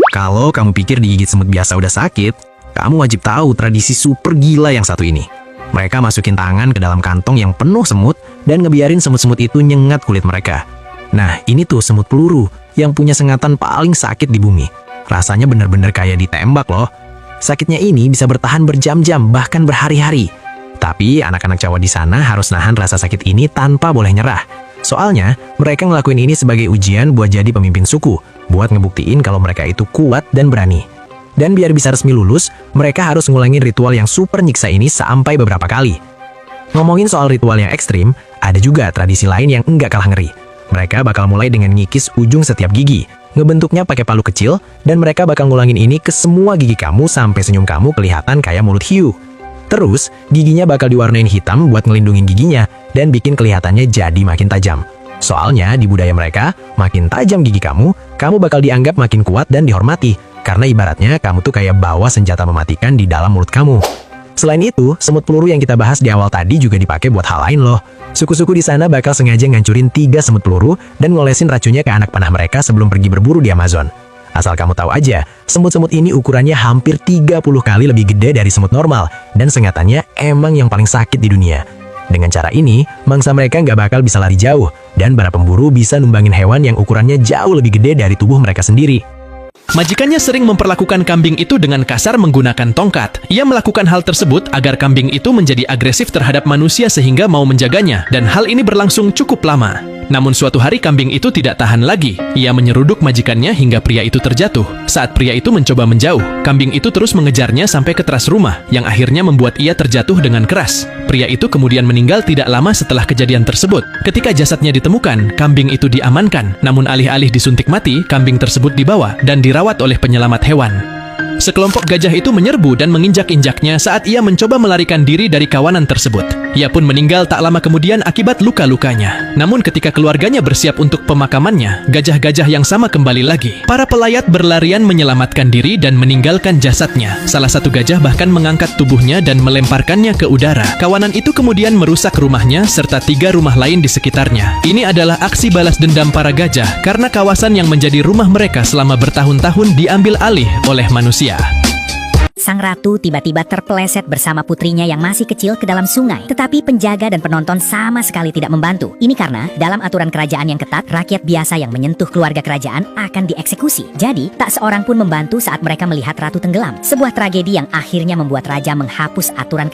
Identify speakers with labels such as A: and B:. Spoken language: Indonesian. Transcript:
A: Kalau kamu pikir digigit semut biasa udah sakit, kamu wajib tahu tradisi super gila yang satu ini. Mereka masukin tangan ke dalam kantong yang penuh semut dan ngebiarin semut-semut itu nyengat kulit mereka. Nah, ini tuh semut peluru yang punya sengatan paling sakit di bumi. Rasanya bener-bener kayak ditembak loh. Sakitnya ini bisa bertahan berjam-jam, bahkan berhari-hari. Tapi anak-anak Jawa di sana harus nahan rasa sakit ini tanpa boleh nyerah. Soalnya, mereka ngelakuin ini sebagai ujian buat jadi pemimpin suku, buat ngebuktiin kalau mereka itu kuat dan berani. Dan biar bisa resmi lulus, mereka harus ngulangin ritual yang super nyiksa ini sampai beberapa kali. Ngomongin soal ritual yang ekstrim, ada juga tradisi lain yang enggak kalah ngeri. Mereka bakal mulai dengan ngikis ujung setiap gigi, ngebentuknya pakai palu kecil, dan mereka bakal ngulangin ini ke semua gigi kamu sampai senyum kamu kelihatan kayak mulut hiu. Terus, giginya bakal diwarnain hitam buat ngelindungin giginya dan bikin kelihatannya jadi makin tajam. Soalnya, di budaya mereka, makin tajam gigi kamu bakal dianggap makin kuat dan dihormati. Karena ibaratnya kamu tuh kayak bawa senjata mematikan di dalam mulut kamu. Selain itu, semut peluru yang kita bahas di awal tadi juga dipakai buat hal lain loh. Suku-suku di sana bakal sengaja ngancurin 3 semut peluru dan ngolesin racunnya ke anak panah mereka sebelum pergi berburu di Amazon. Asal kamu tahu aja, semut-semut ini ukurannya hampir 30 kali lebih gede dari semut normal, dan sengatannya emang yang paling sakit di dunia. Dengan cara ini, mangsa mereka nggak bakal bisa lari jauh, dan para pemburu bisa numbangin hewan yang ukurannya jauh lebih gede dari tubuh mereka sendiri.
B: Majikannya sering memperlakukan kambing itu dengan kasar menggunakan tongkat. Ia melakukan hal tersebut agar kambing itu menjadi agresif terhadap manusia sehingga mau menjaganya, dan hal ini berlangsung cukup lama. Namun suatu hari kambing itu tidak tahan lagi. Ia menyeruduk majikannya hingga pria itu terjatuh. Saat pria itu mencoba menjauh, kambing itu terus mengejarnya sampai ke teras rumah, yang akhirnya membuat ia terjatuh dengan keras. Pria itu kemudian meninggal tidak lama setelah kejadian tersebut. Ketika jasadnya ditemukan, kambing itu diamankan. Namun alih-alih disuntik mati, kambing tersebut dibawa dan dirawat oleh penyelamat hewan. Sekelompok gajah itu menyerbu dan menginjak-injaknya saat ia mencoba melarikan diri dari kawanan tersebut. Ia pun meninggal tak lama kemudian akibat luka-lukanya. Namun ketika keluarganya bersiap untuk pemakamannya, gajah-gajah yang sama kembali lagi. Para pelayat berlarian menyelamatkan diri dan meninggalkan jasadnya. Salah satu gajah bahkan mengangkat tubuhnya dan melemparkannya ke udara. Kawanan itu kemudian merusak rumahnya serta 3 rumah lain di sekitarnya. Ini adalah aksi balas dendam para gajah karena kawasan yang menjadi rumah mereka selama bertahun-tahun diambil alih oleh manusia.
C: Sang ratu tiba-tiba terpeleset bersama putrinya yang masih kecil ke dalam sungai. Tetapi penjaga dan penonton sama sekali tidak membantu. Ini karena dalam aturan kerajaan yang ketat, rakyat biasa yang menyentuh keluarga kerajaan akan dieksekusi. Jadi, tak seorang pun membantu saat mereka melihat ratu tenggelam. Sebuah tragedi yang akhirnya membuat raja menghapus aturan